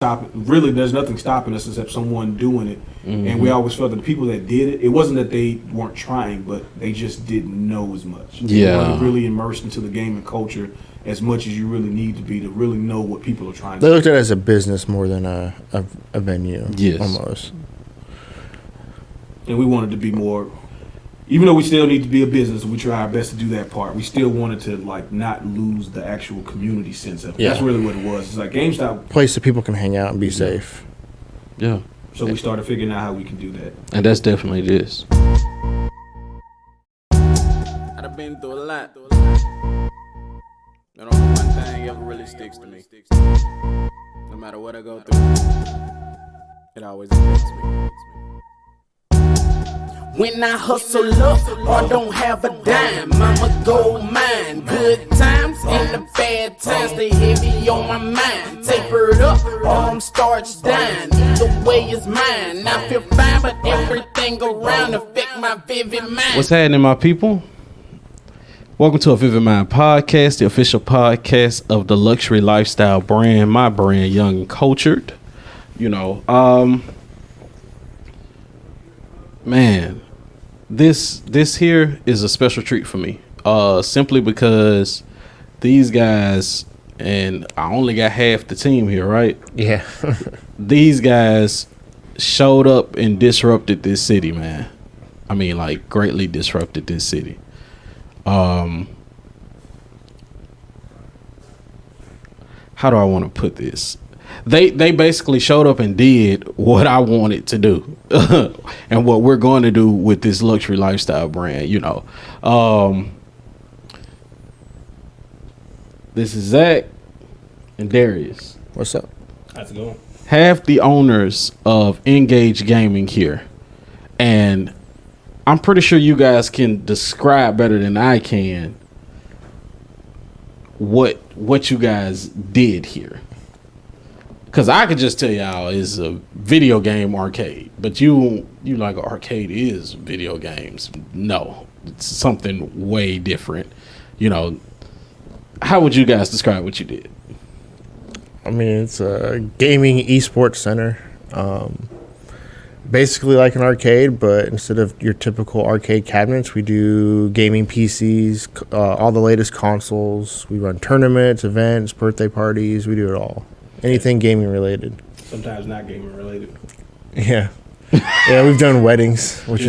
Really, there's nothing stopping us except someone doing it. And we always felt that the people that did it, it wasn't that they weren't trying, but they just didn't know as much. They weren't really immersed into the game and culture as much as you really need to be to really know what people are trying to do. They looked at it as a business more than a venue. Yes. Almost. And we wanted to be more, even though we still need to be a business, we try our best to do that part. We still wanted to like not lose the actual community sense of it. Yeah. That's really what it was. It's like GameStop. Place that people can hang out and be safe. Yeah. So we started figuring out how we can do that. And that's definitely this. I've been through a lot. But only one thing ever really sticks to me. No matter what I go through, it always affects me. When I hustle up or don't have a dime, I'ma go mine. Good times and the bad times, they heavy on my mind. Tapered up or I'm starched down. Either way is mine. I feel fine, but everything around affect my vivid mind. What's happening, my people? Welcome to a Vivid Mind podcast, the official podcast of the luxury lifestyle brand, my brand, Young and Cultured. Man, this here is a special treat for me. Simply because these guys, and I only got half the team here, right? Yeah. These guys showed up and disrupted this city, man. I mean, like, greatly disrupted this city. How do I want to put this? They basically showed up and did what I wanted to do and what we're going to do with this luxury lifestyle brand, This is Zach and Darius. What's up? How's it going? Half the owners of Engage Gaming here. And I'm pretty sure you guys can describe better than I can what you guys did here. Because I could just tell y'all it's a video game arcade. But you like arcade is video games. No, it's something way different. How would you guys describe what you did? I mean, it's a gaming esports center. Basically like an arcade, but instead of your typical arcade cabinets, we do gaming PCs, all the latest consoles. We run tournaments, events, birthday parties. We do it all. Anything gaming related. Sometimes not gaming related. Yeah. Yeah, we've done weddings, which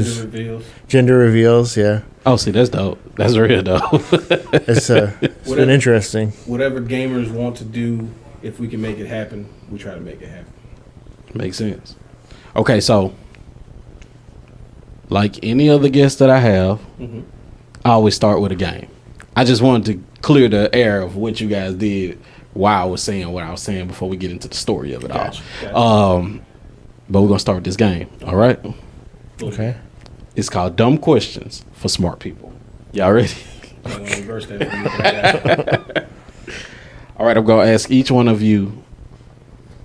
gender reveals, yeah. Oh, see, that's dope. That's real dope. It's been interesting. Whatever gamers want to do, if we can make it happen, we try to make it happen. Makes sense. Okay, so like any other guest that I have, I always start with a game. I just wanted to clear the air of what you guys did while I was saying what I was saying before we get into the story of it all. But we're going to start with this game, all right? Okay. It's called Dumb Questions for Smart People. Y'all ready? All right, I'm going to ask each one of you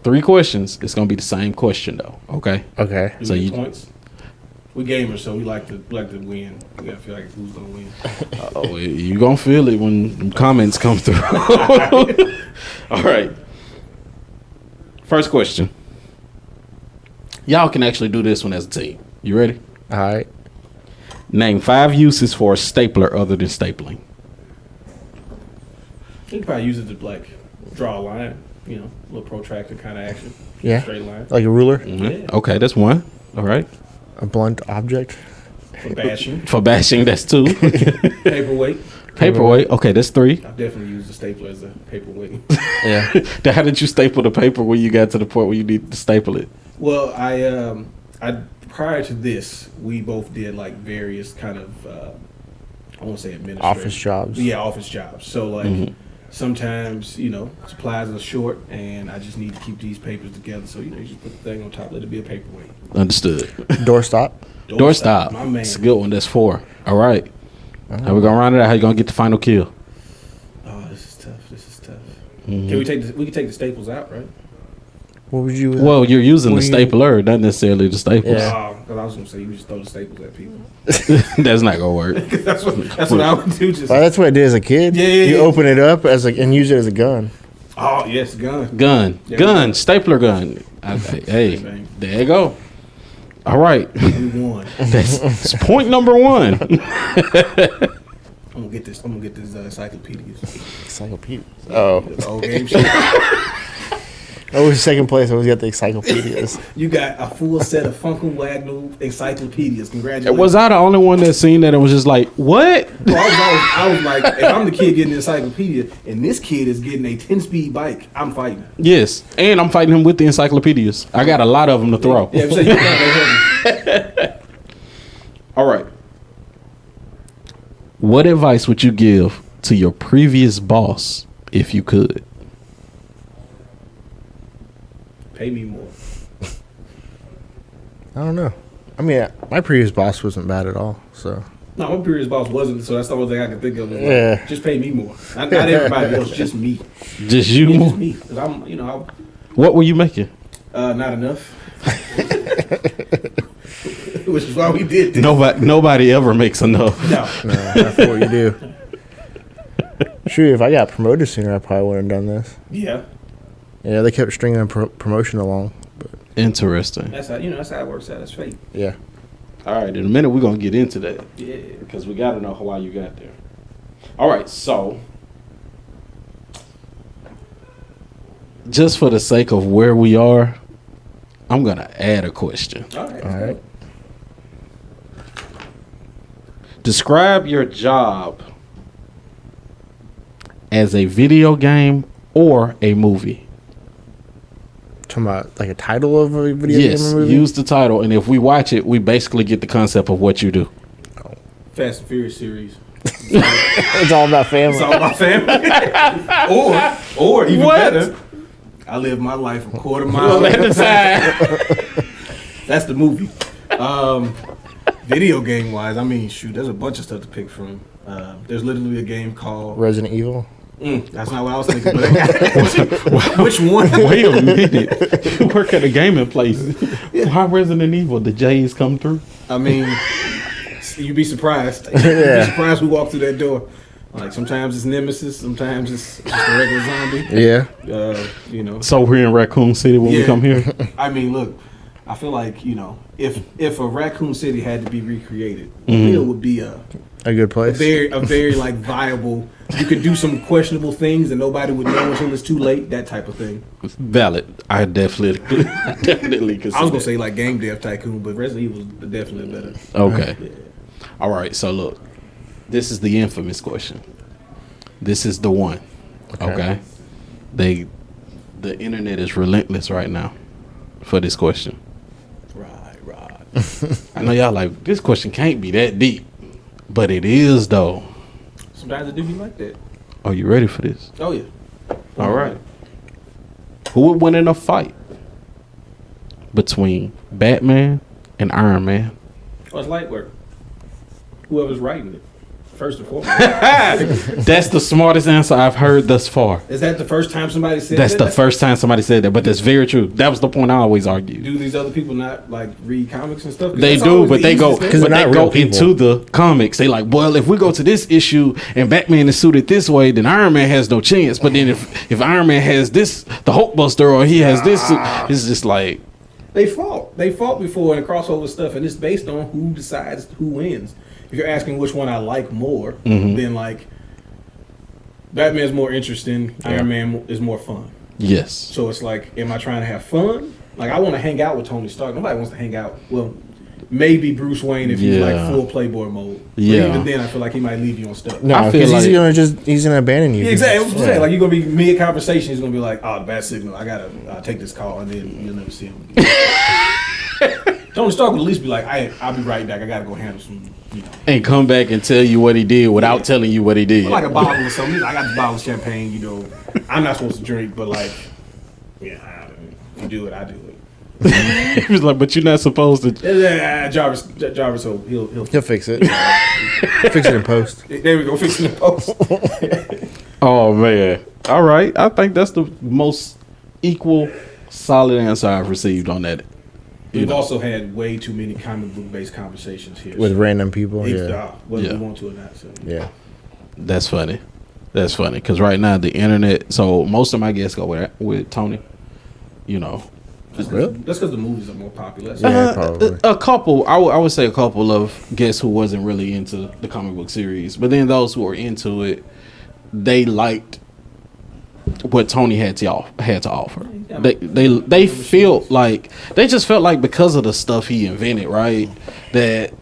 3 questions. It's going to be the same question, though, okay? Okay. So you points. We gamers, so we like to win. We gotta feel like who's gonna win. Oh, you gonna feel it when comments come through. All right. First question. Y'all can actually do this one as a team. You ready? All right. Name 5 uses for a stapler other than stapling. You can probably use it to like draw a line, a little protractor kind of action. Yeah. Straight line. Like a ruler? Yeah. Okay, that's 1. All right. A blunt object? For bashing. For bashing, that's 2. Paperweight. Paperweight. Okay, that's 3. I've definitely used the stapler as a paperweight. Yeah. How did you staple the paper when you got to the point where you need to staple it? Well, I prior to this, we both did like various kind of I won't say administrative Office jobs. Yeah, office jobs. So like sometimes supplies are short, and I just need to keep these papers together. So you just put the thing on top, let it be a paperweight. Understood. Doorstop? Doorstop. My man. It's a good one. That's 4. All right. How we gonna round it out? How you gonna get the final kill? Oh, this is tough. Can we can take the staples out, right? What would you? Well, you're using the stapler, not necessarily the staples. Yeah. Because I was gonna say you just throw the staples at people. That's not gonna work. that's what I would do. Just Well, that's what I did as a kid. Yeah. You open it up and use it as a gun. Oh yes, gun. Gun. Yeah, Gun. Stapler gun. Hey, Bang. there you go. All right. We won. That's point number 1. I'm gonna get this encyclopedias. Encyclopedia. Oh. The old game shit. I was second place. I always got the encyclopedias. You got a full set of Funkel Wagner encyclopedias. Congratulations. Was I the only one that seen that and was just like, what? Well, I was like, if I'm the kid getting the encyclopedia and this kid is getting a 10-speed bike, I'm fighting. Yes. And I'm fighting him with the encyclopedias. I got a lot of them to throw. Yeah, so you're heavy. All right. What advice would you give to your previous boss if you could? Pay me more. I don't know. I mean, my previous boss wasn't bad at all. So No, my previous boss wasn't, so that's the only thing I can think of. Yeah. Just pay me more. Not everybody else, just me. Just you? Yeah, just me. Because I'm, What were you making? not enough. Which is why we did this. Nobody ever makes enough. No. not for what you do. Shoot, if I got promoted sooner, I probably wouldn't have done this. Yeah. Yeah, they kept stringing a promotion along. But Interesting. That's how it works out. That's fate. yeah. All right, in a minute we're gonna get into that. Yeah. Because we gotta know why you got there. All right, so just for the sake of where we are, I'm gonna add a question. All right. All right. Describe your job as a video game or a movie. Talking about like a title of a video game Yes, or movie? use the title, and if we watch it, we basically get the concept of what you do. Fast and Furious series. It's all about family. It's all about family. or even What? better, I live my life a quarter mile at a time. That's the movie. Video game wise, I mean, shoot, there's a bunch of stuff to pick from. There's literally a game called. Resident Evil. That's not what I was thinking. But which one? Wait a minute. You work at a gaming place. Why Resident Evil? The J's come through? I mean, you'd be surprised. You'd be surprised we walk through that door. Like sometimes it's Nemesis, sometimes it's just a regular zombie. Yeah. So we're in Raccoon City when we come here? I mean, look, I feel like, if a Raccoon City had to be recreated, it would be a good place. a very like viable. You could do some questionable things and nobody would know until it's too late. That type of thing. Valid. I definitely could see I was gonna that. say like Game Dev Tycoon, but Resident Evil is definitely better. Okay. Yeah. All right. So look, this is the infamous question. This is the one. Okay. The internet is relentless right now for this question. Right. I know y'all like this question can't be that deep, but it is though. Sometimes it do be like that. Are you ready for this? Oh yeah. All right. Who would win in a fight between Batman and Iron Man? Oh, it's light work. Whoever's writing it, first and foremost. That's the smartest answer I've heard thus far. Is that the first time somebody said That's that? the first time somebody said that, but that's very true. That was the point I always argued. Do these other people not like read comics and stuff? 'Cause They that's do, always but the they go, easiest thing. Because but they're they not go real people. into the comics. They like, well, if we go to this issue and Batman is suited this way, then Iron Man has no chance. But then if Iron Man has this, the Hulkbuster, or he has this, it's just like They fought before in the crossover stuff, and it's based on who decides who wins. If you're asking which one I like more, then like Batman's more interesting, Iron Man is more fun. yes, So it's like, am I trying to have fun? Like I want to hang out with Tony Stark. Nobody wants to hang out. Well, maybe Bruce Wayne if he's like Yeah. full Playboy mode. But Yeah. even then, I feel like he might leave you on stuff. No, I feel because like- he's gonna abandon you. Yeah, exactly. That's what I'm saying. Like you're gonna be mid conversation. He's gonna be like, "Oh, the bat signal. I gotta take this call," and then you'll never see him again. Tony Stark would at least be like, "I'll be right back. I gotta go handle some, and come back and tell you what he did without telling you what he did. like a bottle or something. I got this bottle of champagne. I'm not supposed to drink, but like, yeah, if you do it, I do it." He was like, but you're not supposed to. Jarvis, he'll He'll fix it. Fix it in post. There we go, fixing the post. Oh man! All right, I think that's the most equal, solid answer I've received on that. We've also had way too many comic book based conversations here. With random people. whether Yeah. we want to or not. So. Yeah. That's funny. That's funny because right now the internet. So most of my guests go with Tony. You know, That's because the movies are more popular. Yeah, probably. a couple. I would say a couple of guests who wasn't really into the comic book series, but then those who were into it, they liked what Tony had to offer. They felt like they just felt like because of the stuff he invented, right? That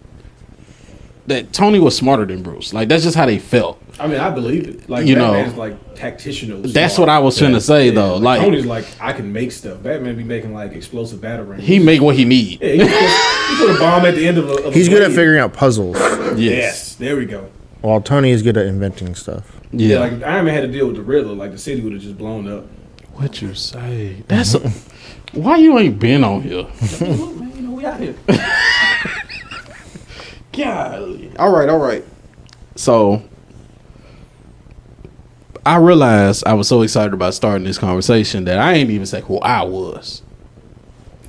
Tony was smarter than Bruce. Like that's just how they felt. I mean, I believe it. Like You Batman's know, like tactitional. That's what I was trying to say though. Like Tony's like I can make stuff. Batman be making like explosive batarangs. he make what he need. Yeah, he put a bomb at the end of a. He's good at figuring out puzzles, Yes, there we go. while Tony is good at inventing stuff. Yeah. Like Iron Man had to deal with the Riddler. Like the city would have just blown up. What you say? That's why you ain't been on here. Look, man, you know we out here. Golly. All right. So I realized I was so excited about starting this conversation that I ain't even say who I was.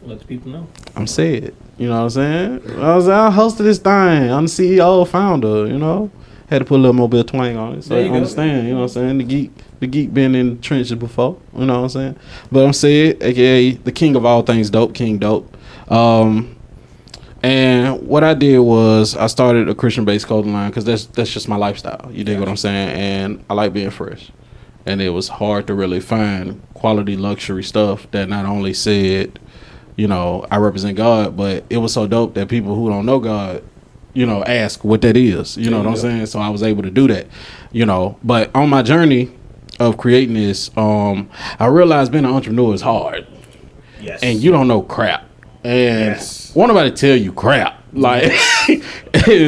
Let the people know. I'm said. You know what I'm saying? I hosted this thing. I'm the CEO, founder, you know. Had to put a little mobile twang on it. So I understand, you know what I'm saying? The geek been in the trenches before, you know what I'm saying? But I'm said, aka the king of all things dope, King Dope. And what I did was I started a Christian-based clothing line because that's just my lifestyle. You dig what I'm saying? And I like being fresh. And it was hard to really find quality luxury stuff that not only said, you know, I represent God, but it was so dope that people who don't know God, you know, ask what that is. You know what I'm saying? So I was able to do that, you know. But on my journey of creating this, I realized being an entrepreneur is hard. Yes. And you don't know crap. And Yes. won't nobody tell you crap. Like,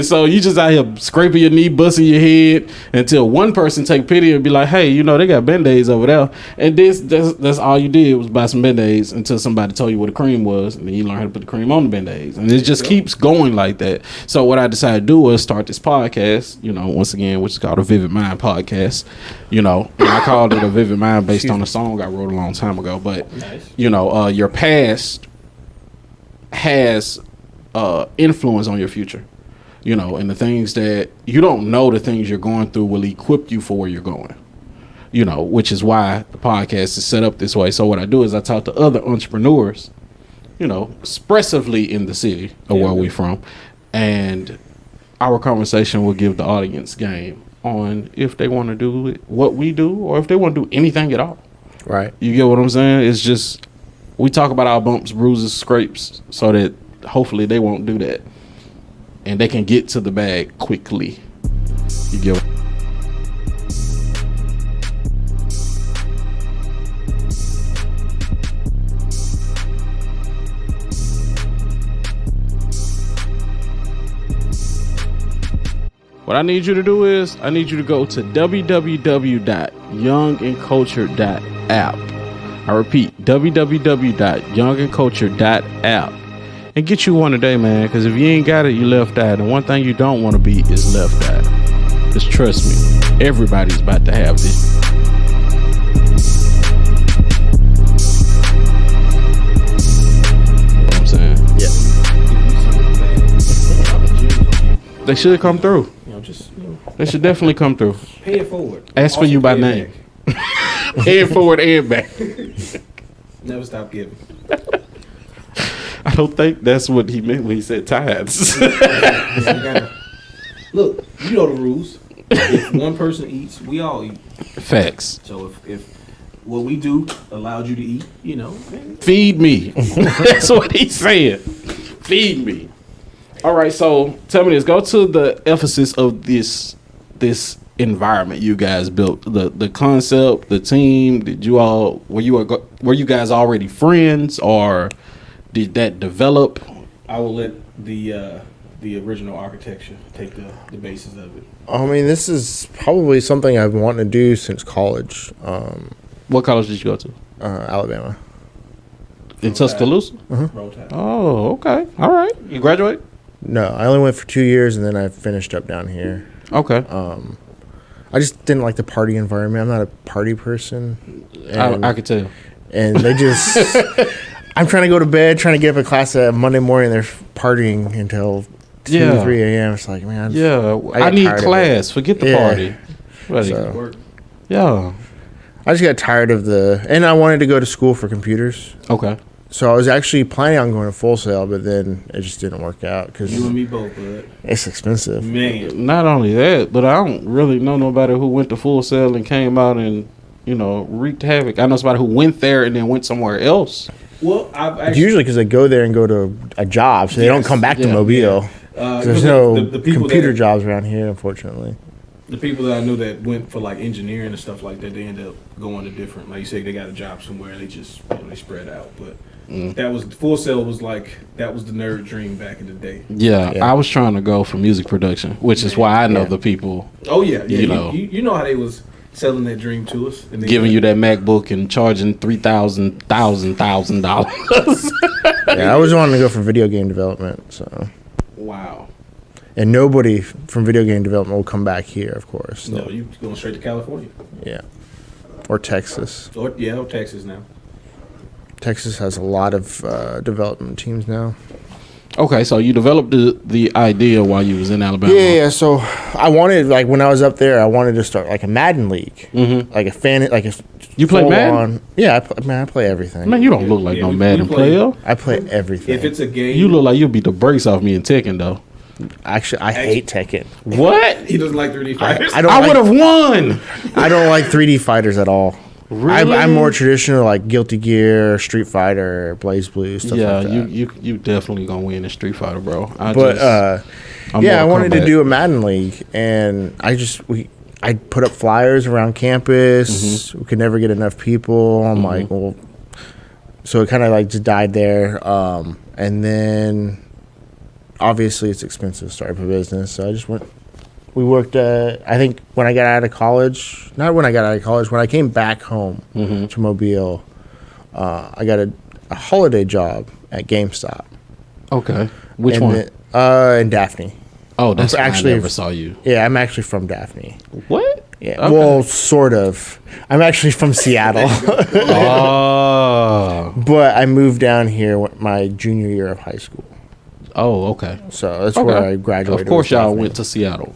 so you just out here scraping your knee, busting your head until one person take pity and be like, hey, you know, they got Band-Aids over there. And that's all you did was buy some Band-Aids until somebody told you what a cream was. And then you learn how to put the cream on the Band-Aids. And it just keeps going like that. So what I decided to do was start this podcast, you know, once again, which is called a Vivid Mind Podcast. You know, and I called it a Vivid Mind based on a song I wrote a long time ago. But, you know, your past has influence on your future, you know, and the things that you don't know, the things you're going through will equip you for where you're going, you know, which is why the podcast is set up this way. So what I do is I talk to other entrepreneurs, you know, expressively in the city of where we from, and our conversation will give the audience game on if they want to do it, what we do, or if they want to do anything at all. Right. You get what I'm saying? It's just we talk about our bumps, bruises, scrapes, so that hopefully they won't do that and they can get to the bag quickly. You get what I need you to do is I need you to go to www.youngandculture.app. I repeat, www.youngandculture.app. And get you one today, man, because if you ain't got it, you left out. And one thing you don't want to be is left out. Just trust me, everybody's about to have this. You know what I'm saying? Yeah. They should come through. You know, just They should definitely come through. pay it forward. Ask for Also you by pay it name. back. Pay it forward and back. Never stop giving. I don't think that's what he meant when he said tithes. Look, you know the rules. If one person eats, we all eat. Facts. So if what we do allowed you to eat, you know, Feed me. That's what he's saying. Feed me. All right, so tell me this. Go to the emphasis of this environment you guys built. The concept, the team. Were you guys already friends, or did that develop? I will let the original architecture take the basis of it. I mean, this is probably something I've wanted to do since college. What college did you go to? Alabama. In Tuscaloosa? Roll Tide. Oh, okay. All right. You graduate? No, I only went for 2 years and then I finished up down here. Okay. I just didn't like the party environment. I'm not a party person. And, I could tell. and they just, I'm trying to go to bed, trying to get up at class Monday morning. They're partying until 2 or 3 a.m. It's like, man. Yeah, I get need tired of class. Forget the Yeah. party. Right. So- Work. Yeah. I just got tired of and I wanted to go to school for computers. Okay. So I was actually planning on going to Full Sail, but then it just didn't work out because You and me both, bud. it's expensive. Man. Not only that, but I don't really know nobody who went to Full Sail and came out and, wreaked havoc. I know somebody who went there and then went somewhere else. Well, I've It's actually usually because they go there and go to a job, so they don't come back to Yeah. Mobile. There's no the people computer that, jobs around here, unfortunately. The people that I knew that went for like engineering and stuff like that, they end up going to different. Like you said, they got a job somewhere. They just they spread out. But that was Full Sail was like that was the nerd dream back in the day. Yeah, Yeah. I was trying to go for music production, which is why I know the people Oh yeah, yeah. You know. You know how they was selling that dream to us, and then giving you that MacBook and charging $3,000. Yeah, I was wanting to go for video game development, so. Wow. And nobody from video game development will come back here, of course. No, you going straight to California Yeah. Or Texas. or Texas now. Texas has a lot of development teams now. Okay, so you developed the idea while you was in Alabama. Yeah. So I wanted, like, when I was up there, I wanted to start like a Madden league, like a fan, like a. You play Madden? full-on- Yeah, I play everything. Man, you don't look like Yeah, no we Madden play- player. I play everything. If it's a game, You look like you'll beat the brakes off me in Tekken, though. Actually, I hate Tekken. What? he doesn't like 3D fighters. I don't. I like- would have won. I don't like 3D fighters at all. Really? I'm more traditional, like Guilty Gear, Street Fighter, Blaze Blue, stuff Yeah, like that. you definitely gonna win in Street Fighter, bro. But I'm yeah, I more wanted to combat. do a Madden league, and I put up flyers around campus. We could never get enough people. I'm like, well, so it kind of like just died there. And then obviously it's expensive to start up a business, so I just went. We worked. I think when I got out of college, not when I got out of college, when I came back home to Mobile, I got a holiday job at GameStop. Okay, which And one? then, in Daphne. Oh, that's I'm actually actually- I never saw you. Yeah, I'm actually from Daphne. What? Yeah, Okay. well, sort of. I'm actually from Seattle, Oh, but I moved down here my junior year of high school. oh, okay. So that's where I graduated. Of course, was y'all Daphne. went to Seattle.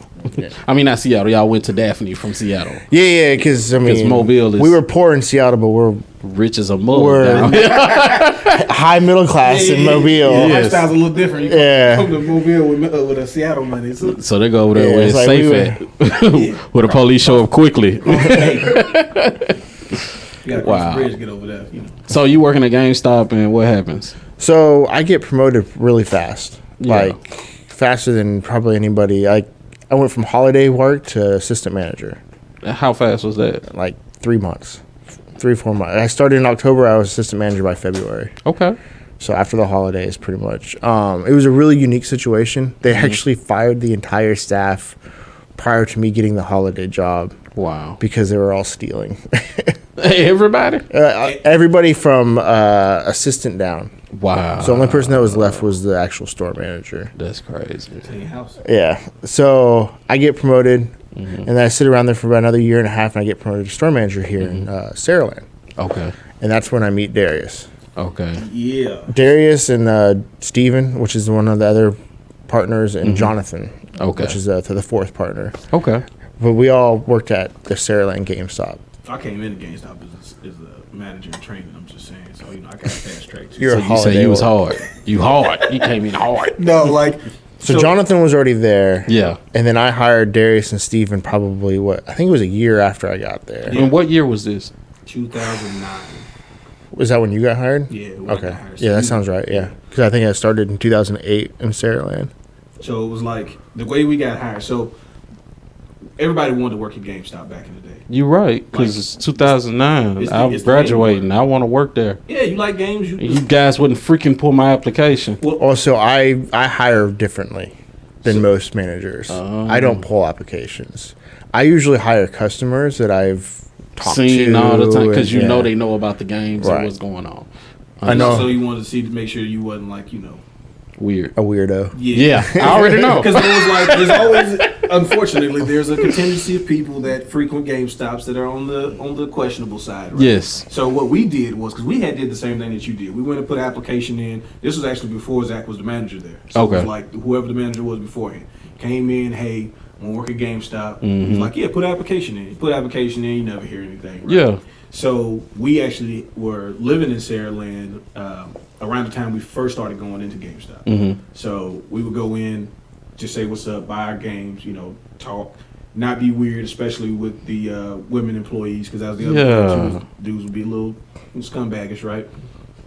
I mean, not Seattle. Y'all went to Daphne from Seattle. Yeah, because I mean, Mobile is- we were poor in Seattle, but we're Rich as a mug We're- down here. high middle class in Mobile. Yeah, Yes. lifestyle's a little different. You Yeah. come to Mobile with a Seattle money. So, So they go over there Yeah, where it's it's like we safe at. Where the police show up quickly. you gotta cross Wow. the bridge to get over there. You know. So you working at GameStop and what happens? So I get promoted really fast, Yeah. like faster than probably anybody. I went from holiday work to assistant manager, How fast was that? like 3 months, 4 months. I started in October. I was assistant manager by February. Okay. So after the holidays, pretty much. It was a really unique situation. They actually fired the entire staff prior to me getting the holiday job Wow. because they were all stealing. Hey, everybody. Everybody from assistant down. Wow. So the only person that was left was the actual store manager. That's crazy. In your house. Yeah. So I get promoted, and then I sit around there for about another year and a half, and I get promoted to store manager here in Saraland. Okay. And that's when I meet Darius. Okay. Yeah. Darius and Steven, which is one of the other partners, and Jonathan, Okay. which is to the fourth partner. Okay. But we all worked at the Saraland GameStop. I came into GameStop as a manager in training. I'm just saying. So, you know, I got fast track too. You're So a you say holiday you was worker. hard. You hard. You came in hard. No, like. So Jonathan was already there. Yeah. And then I hired Darius and Steven probably, I think it was a year after I got there. And what year was this? 2009. Was that when you got hired? Yeah. when I Okay. got hired. Yeah, that So, sounds right. Yeah. Because I think I started in 2008 in Saraland. So it was like the way we got hired. So everybody wanted to work at GameStop back in the day. You right, because it's 2009. It's the- I'm it's the graduating. I want to work there. Yeah, you like games. You guys wouldn't freaking pull my application. Also, I hire differently than most managers. I don't pull applications. I usually hire customers that I've talked Seen to all the time because and- you know yeah. they know about the games Right. and what's going on. I know. So you wanted to see to make sure you wasn't like Weird. a weirdo. Yeah, I already know. Because there was like there's always unfortunately there's a contingency of people that frequent GameStops that are on the questionable side. Right? Yes. So what we did was because we did the same thing that you did. We went and put an application in. This was actually before Zach was the manager there. So it was Okay. like whoever the manager was beforehand came in. Hey, want to work at GameStop. He's like, yeah, put an application in. Put an application in, you never hear anything. Right? Yeah. So we actually were living in Saraland around the time we first started going into GameStop. So we would go in, just say what's up, buy our games, you know, talk, not be weird, especially with the women employees, because that was the other dudes would be a little scumbaggish, right?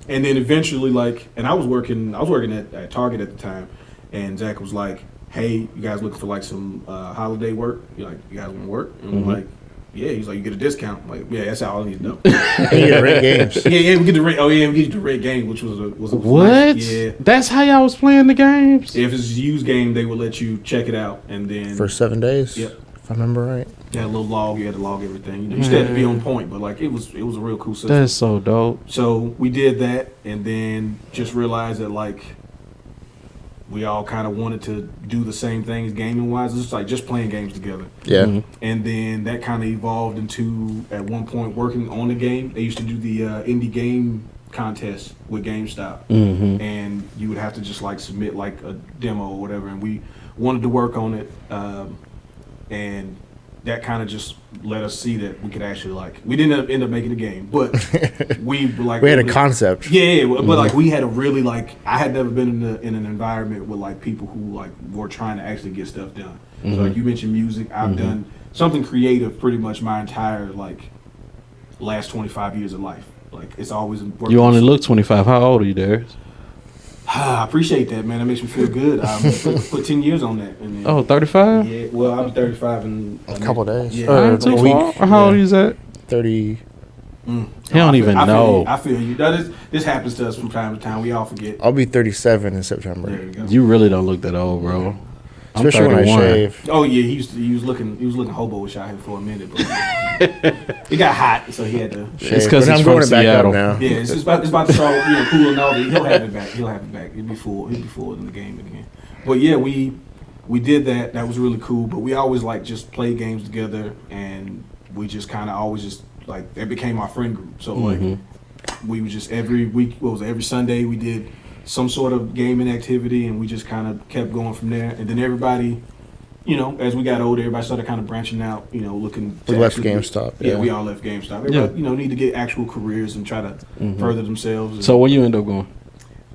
And then eventually, like, and I was working at Target at the time, and Zach was like, hey, you guys looking for like some holiday work? You're like, you guys want to work? And I'm like, yeah. He's like, you get a discount. I'm like, yeah, that's all I need to know. And you get rent games. Yeah, we get the rent. Oh yeah, we get the rent game, which was what? Nice. Yeah, That's how y'all was playing the games? if it's a used game, they would let you check it out, and then For 7 days. Yep. If I remember right. you had a little log. You had to log everything. You know, you still had to be on point, but like it was a real cool system. That's so dope. So we did that, and then just realized that like we all kind of wanted to do the same things gaming wise. It's just like just playing games together. Yeah. And then that kind of evolved into at one point working on the game. They used to do the indie game contest with GameStop, and you would have to just like submit like a demo or whatever. And we wanted to work on it, and that kind of just let us see that we could actually like. We didn't end up making a game, but we were like We had a concept. Yeah, but like we had a really like I had never been in an environment with like people who like were trying to actually get stuff done. So like you mentioned music, I've done something creative pretty much my entire like last 25 years of life. Like it's always worked. You only look 25. How old are you, Darius? I appreciate that, man. That makes me feel good. Put 10 years on that. And then, Oh, 35? yeah. Well, I'll be 35 in A couple days. Yeah. Or Not too a far. week. How old is that? 30. He don't even know. I feel you. This happens to us from time to time. We all forget. I'll be 37 in September. There you go. You really don't look that old, bro. I'm Especially when I 31. shave. Oh yeah, he was looking hobo-ish out here for a minute, but it got hot, so he had to. It's 'cause But he's I'm from going back Seattle. up now. Yeah, it's about to start cooling off. He'll have it back. He'll be full. He'll be full in the game again. But yeah, we did that. That was really cool. But we always like just play games together, and we just kind of always just like that became our friend group. So like we would just every week, every Sunday we did some sort of gaming activity, and we just kind of kept going from there. And then everybody, you know, as we got older, everybody started kind of branching out, you know, looking. We left GameStop. Yeah, we all left GameStop. Everybody, you know, need to get actual careers and try to further themselves. And So where you end up going?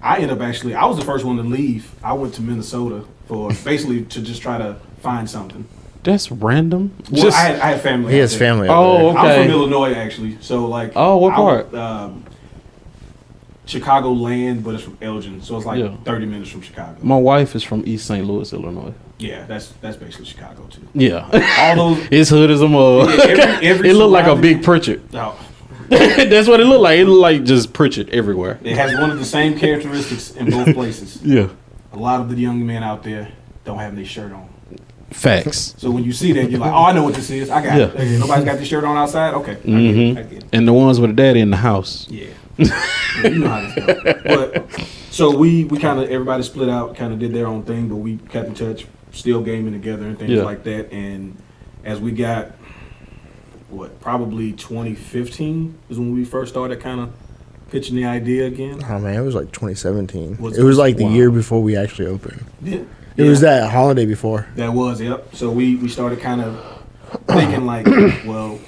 I was the first one to leave. I went to Minnesota for basically to just try to find something. That's random. Well, I had family. He out has there. family out Oh, there. I'm okay. from Illinois, actually. So like. Oh, what part? Chicago land, but it's from Elgin, so it's like Yeah. 30 minutes from Chicago. My wife is from East St. Louis, Illinois. Yeah, that's basically Chicago too. Yeah. All those. It's hood as a mug. Yeah, every It looked like a surrounding- big Pritchard. No, That's what it looked like. It looked like just Pritchard everywhere. it has one of the same characteristics in both places. Yeah. A lot of the young men out there don't have their shirt on. Facts. So when you see that, you're like, oh, I know what this is. I got it. Yeah. Okay, nobody's got their shirt on outside? Okay. I get it. And the ones with the daddy in the house. Yeah. Yeah, you know how this goes. But so we kind of everybody split out, kind of did their own thing, but we kept in touch, still gaming together and things Yeah. like that. And as we got probably 2015 is when we first started kind of pitching the idea again. Oh man, it was like 2017. Was It was like the wow. year before we actually opened. Yeah. It was that holiday before. That was, yep. So we started kind of thinking like, well,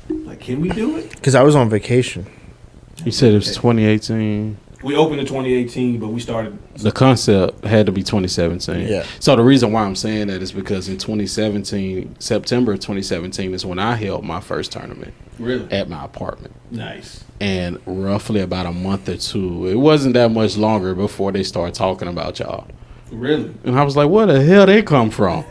like, can we do it? Because I was on vacation. You said it was 2018. We opened in 2018, but we started. The concept had to be 2017. Yeah. So the reason why I'm saying that is because in 2017, September of 2017 is when I held my first tournament Really? at my apartment. Nice. And roughly about a month or two, it wasn't that much longer before they started talking about y'all. Really? And I was like, where the hell they come from?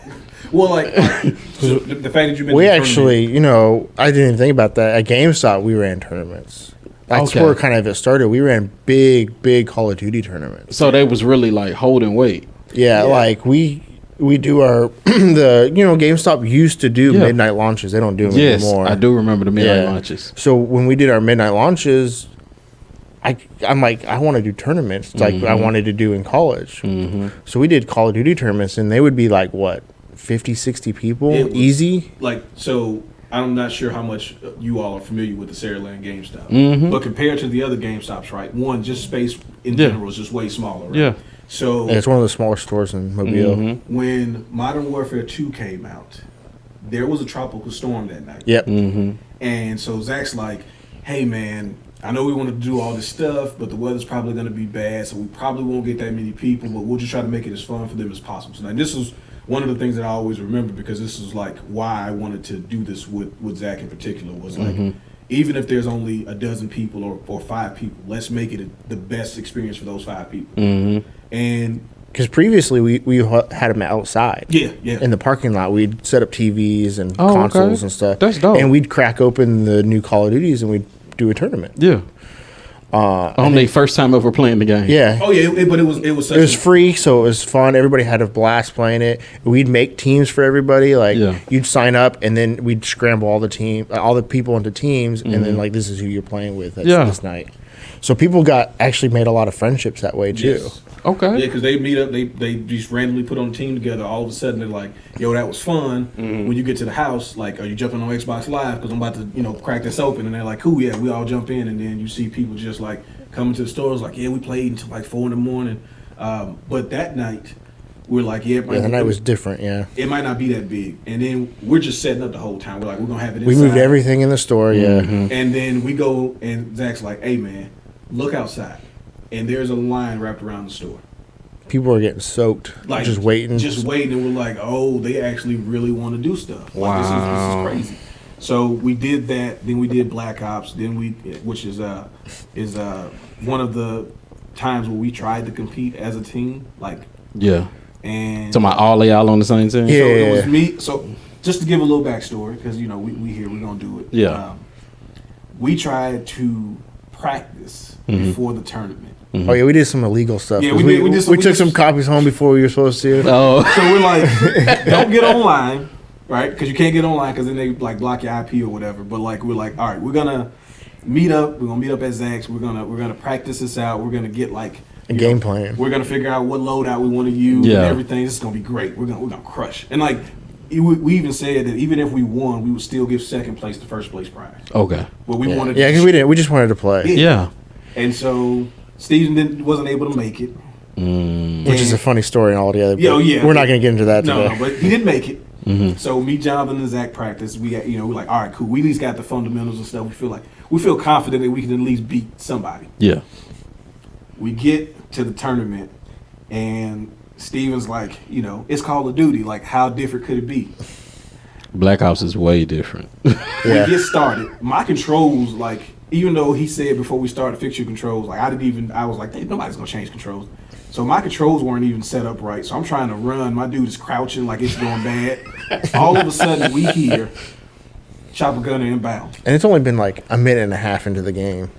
Well, like, so the fact that you've been. We to the actually, you know, I didn't even think about that. At GameStop, we ran tournaments. That's Okay. where kind of it started. We ran big Call of Duty tournaments. So they was really like holding weight. Yeah, Yeah. like we do our GameStop used to do Yeah. midnight launches. They don't do them Yes, anymore. I do remember the midnight Yeah. launches. So when we did our midnight launches, I'm like, I want to do tournaments like I wanted to do in college. So we did Call of Duty tournaments, and they would be like, what, 50, 60 people? It was- Easy? Like, so I'm not sure how much you all are familiar with the Saraland GameStop, but compared to the other GameStops, right? One, just space in Yeah. general is just way smaller. Right? Yeah. So And it's one of the smaller stores in Mobile. when Modern Warfare 2 came out, there was a tropical storm that night. Yep. And so Zach's like, hey, man, I know we want to do all this stuff, but the weather's probably going to be bad, so we probably won't get that many people, but we'll just try to make it as fun for them as possible. So now this was one of the things that I always remember, because this is like why I wanted to do this with Zach in particular, was like, even if there's only a dozen people or 5 people, let's make it the best experience for those 5 people. And because previously we had them outside. Yeah. In the parking lot, we'd set up TVs and consoles and stuff. That's dope. And we'd crack open the new Call of Duties and we'd do a tournament. Yeah. On the first time ever playing the game. Yeah. Oh yeah, but it was such It was free, so it was fun. Everybody had a blast playing it. We'd make teams for everybody. Like you'd sign up, and then we'd scramble all the people into teams, and then like this is who you're playing with this night. So people actually made a lot of friendships that way too. Yes. Okay. Yeah, because they meet up, they just randomly put on a team together. All of a sudden, they're like, "Yo, that was fun." When you get to the house, like, are you jumping on Xbox Live? Because I'm about to, crack this open. And they're like, "Cool, yeah." We all jump in, and then you see people just like coming to the stores, like, "Yeah, we played until like 4 a.m." But that night, we're like, "Yeah, the night was different." Yeah. It might not be that big, and then we're just setting up the whole time. We're like, we're gonna have it inside. We moved everything in the store. Yeah. And then we go, and Zach's like, "Hey, man, look outside," and there's a line wrapped around the store. People are getting soaked, Like just waiting. and we're like, oh, they actually really want to do stuff. Like, this is crazy. So we did that. Then we did Black Ops. Then which is one of the times where we tried to compete as a team. Like, and So all of y'all on the same team. so it was me. So just to give a little backstory, because we here, we're gonna do it. Yeah. We tried to practice before the tournament. Oh yeah, we did some illegal stuff. Yeah, we took some copies home before we were supposed to. Oh. So we're like, don't get online, right? Because you can't get online because then they like block your IP or whatever. But like, we're like, all right, we're gonna meet up. We're gonna meet up at Zach's. We're gonna practice this out. We're gonna get like a game plan. We're gonna figure out what loadout we want to use and everything. This is gonna be great. We're gonna crush. And like, we even said that even if we won, we would still give second place the first place prize. Okay. But we wanted, because we just wanted to play. Yeah. And so Steven wasn't able to make it. Which is a funny story and all together. We're not going to get into that today. No, but he didn't make it. So me, Jonathan, and Zach practiced. We got, we're like, all right, cool. We at least got the fundamentals and stuff. We feel confident that we can at least beat somebody. Yeah. We get to the tournament, and Steven's like, it's Call of Duty. Like, how different could it be? Black Ops is way different. We get started. My controls, like, even though he said before we started fix your controls, like I was like, hey, nobody's gonna change controls. So my controls weren't even set up right. So I'm trying to run. My dude is crouching like it's going bad. All of a sudden we hear chopper gunner inbound. And it's only been like a minute and a half into the game.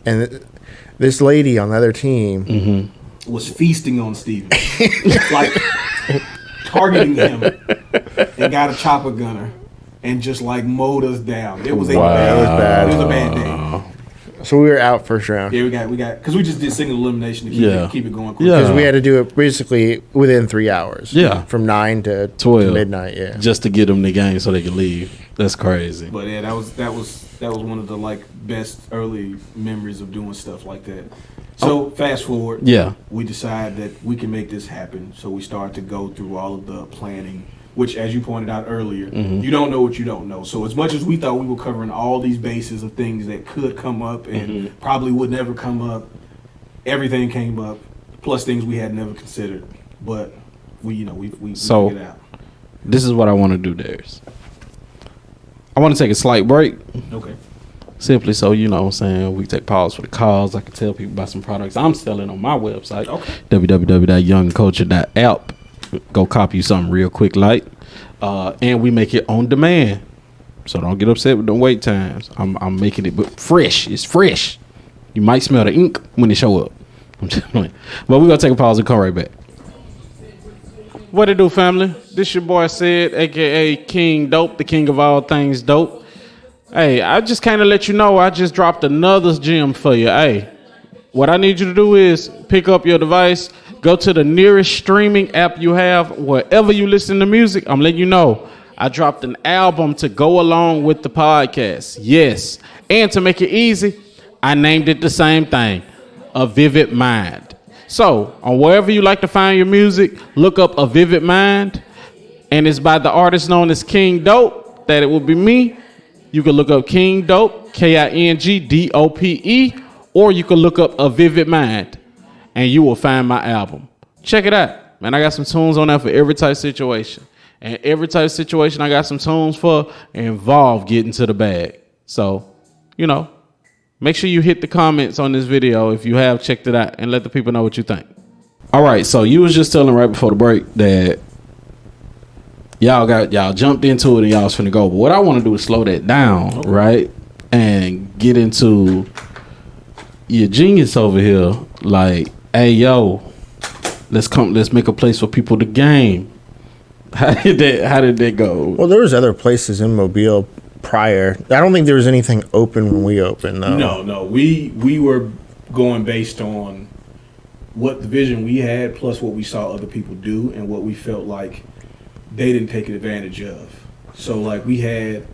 And this lady on the other team was feasting on Steven. Like targeting him, and got a chopper gunner and just like mowed us down. It was It was a bad day. So we were out first round. Yeah, we got because we just did single elimination to keep it going quick. Because we had to do it basically within 3 hours. Yeah. From 9 to 12 to midnight. Yeah. Just to get them the game so they could leave. That's crazy. But yeah, that was one of the like best early memories of doing stuff like that. So fast forward. Yeah. We decide that we can make this happen. So we start to go through all of the planning, which, as you pointed out earlier, you don't know what you don't know. So as much as we thought we were covering all these bases of things that could come up and probably would never come up, everything came up, plus things we had never considered. But we figured it out. This is what I want to do, Darius. I want to take a slight break. Okay. Simply so, what I'm saying, we take pause for the calls. I can tell people about some products I'm selling on my website, www.youngculture.app. Go copy you something real quick, light. And we make it on demand. So don't get upset with the wait times. I'm making it fresh. It's fresh. You might smell the ink when it show up. I'm just playing. But we're going to take a pause and come right back. What it do, family? This your boy Sid, a.k.a. King Dope, the king of all things dope. Hey, I just kind of let you know I just dropped another gem for you. Hey, what I need you to do is pick up your device, go to the nearest streaming app you have, wherever you listen to music. I'm letting you know I dropped an album to go along with the podcast. Yes, and to make it easy, I named it the same thing, A Vivid Mind. So, on wherever you like to find your music, look up A Vivid Mind, and it's by the artist known as King Dope, that it will be me. You can look up King Dope, KINGDOPE, or you can look up A Vivid Mind, and you will find my album. Check it out. Man, I got some tunes on there for every type of situation. And every type of situation I got some tunes for involve getting to the bag. So, you know, make sure you hit the comments on this video if you have checked it out and let the people know what you think. All right, so you was just telling right before the break that y'all jumped into it and y'all was finna go. But what I want to do is slow that down, right? And get into your genius over here. Like, hey, yo, let's make a place for people to game. How did that go? Well, there was other places in Mobile prior. I don't think there was anything open when we opened, though. No. We were going based on what the vision we had, plus what we saw other people do, and what we felt like they didn't take advantage of. So, like, we had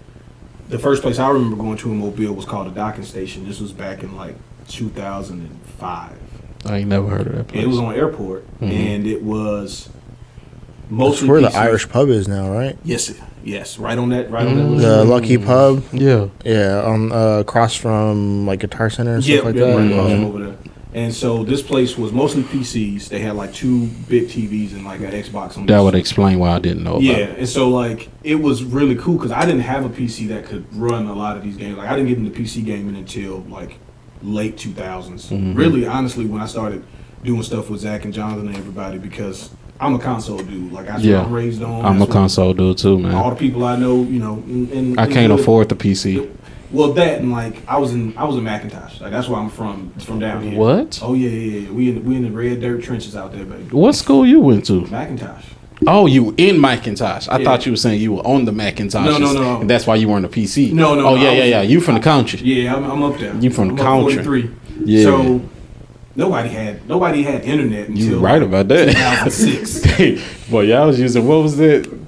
the first place I remember going to in Mobile was called a docking station. This was back in like 2005. I ain't never heard of that place. It was on Airport, and it was mostly That's where the PCs. Irish pub is now, right? Yes, right on that. Little The street. Lucky Pub. Yeah. Yeah, across from like Guitar Center and stuff like that. Right across Yeah. from over there. And so this place was mostly PCs. They had like 2 big TVs and like an Xbox on. That would explain why I didn't know about Yeah, it. and so like it was really cool because I didn't have a PC that could run a lot of these games. Like I didn't get into PC gaming until like late 2000s. Really, honestly, when I started doing stuff with Zach and Jonathan and everybody, because I'm a console dude. Like that's what I'm raised on. I'm a That's what console dude too, man. all the people I know, you know, and I can't afford the PC. Well, that and like I was in Macintosh. Like that's where I'm from down here. What? Oh yeah. We in the red dirt trenches out there, baby. What school you went to? Macintosh. Oh, you in Macintosh. I Yeah. thought you were saying you were on the Macintosh. No. And that's why you weren't a PC. No. Oh, yeah. You from the country. Yeah, I'm up there. You from the I'm up country. 43. Yeah. So nobody had internet until You right about that. 2006. Boy, y'all was using, what was that?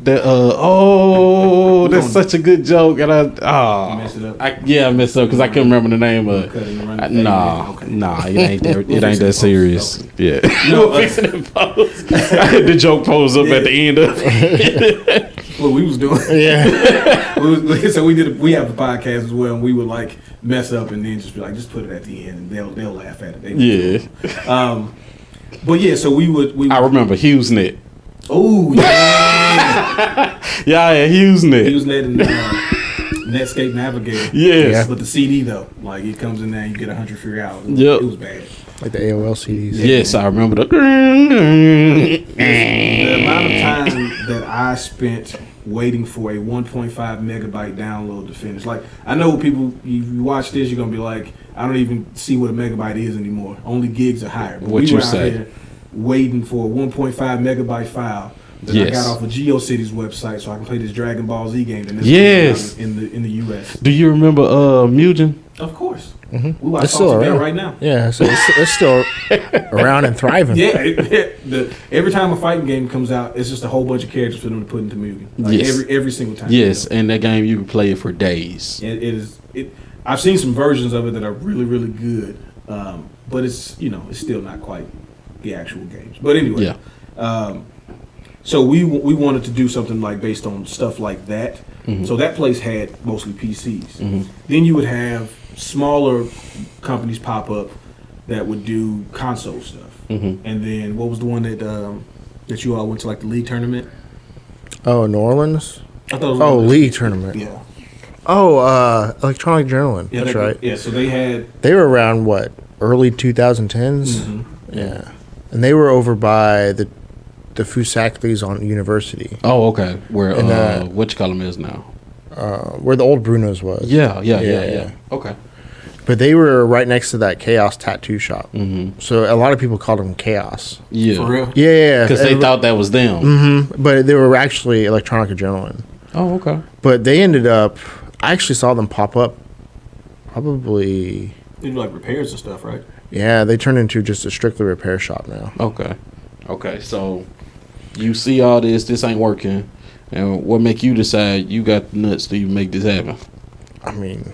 That's such a good joke. And You messed it up. I messed up because I couldn't remember the name of Cut it and run it. it back. Nah, Okay. it ain't that. We'll It fix ain't it in that post. serious. Okay. Yeah. No, We'll fix it in post. I had the joke pose up at the end of it. What we was doing. Yeah. So we have a podcast as well, and we would like mess up and then just be like, just put it at the end, and they'll laugh at it. Yeah. But yeah, so we would. I remember HughesNet. Oh yeah. Yeah, HughesNet. Usenet and Netscape Navigator. Yes. But the CD though, like it comes in there, and you get 100 free hours. Yep. It was bad. Like the AOL CDs. Yes, I remember the. The amount of time that I spent waiting for a 1.5 megabyte download to finish. Like, I know people, you watch this, you're going to be like, I don't even see what a megabyte is anymore. Only gigs are higher. But What we you were out say? here waiting for a 1.5 megabyte file that I got off of GeoCities website so I can play this Dragon Ball Z game. And this Yes. in the U.S. Do you remember Mugen? Of course. Mm-hmm. We watch It's still Salty Bell around right now. Yeah, so it's still around and thriving. Yeah, every time a fighting game comes out, it's just a whole bunch of characters for them to put into Mugen. Like Yes. every single time. Yes, and that game you can play it for days. It is. I've seen some versions of it that are really, really good, but it's it's still not quite the actual games. But anyway, Yeah. so we wanted to do something like based on stuff like that. Mm-hmm. So that place had mostly PCs. Then you would have smaller companies pop up that would do console stuff. And then what was the one that you all went to, like the league tournament? Oh, New Orleans? I thought it was Oh, one of league tournament. Yeah. Oh, Electronic Adrenaline. Yeah, That's right. Yeah, so they had. They were around, what, early 2010s? Yeah. And they were over by the Fusaklis on University, Oh, okay. Where And, what you call them is now? where the old Bruno's was. Yeah. Yeah. Okay. But they were right next to that Chaos tattoo shop. So a lot of people called them Chaos. Yeah. For real? Yeah. Because they thought that was them. But they were actually Electronic Adrenaline. Oh, okay. But they ended up, I actually saw them pop up probably, They do like repairs and stuff, right? yeah, they turned into just a strictly repair shop now. Okay. So you see all this ain't working, and what make you decide you got the nuts to even make this happen? I mean,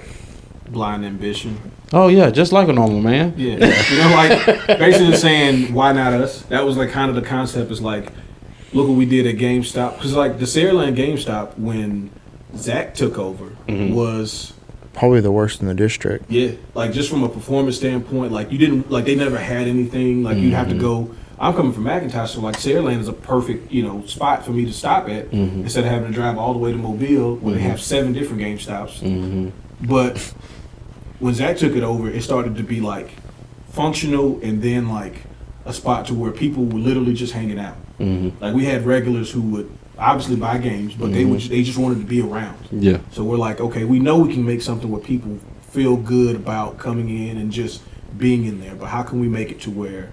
Blind ambition. Oh yeah, just like a normal man. Yeah, you know, like basically saying why not us? That was like kind of the concept. Is like, look what we did at GameStop, because like the Saraland GameStop when Zach took over was Probably the worst in the district. yeah, like just from a performance standpoint, like you didn't like they never had anything. Like you'd have to go. I'm coming from McIntosh, so like Saraland is a perfect spot for me to stop at instead of having to drive all the way to Mobile where they have 7 different GameStops. But when Zach took it over, it started to be like functional and then like a spot to where people were literally just hanging out. Like we had regulars who would obviously buy games, but they just wanted to be around. Yeah. So we're like, okay, we know we can make something where people feel good about coming in and just being in there, but how can we make it to where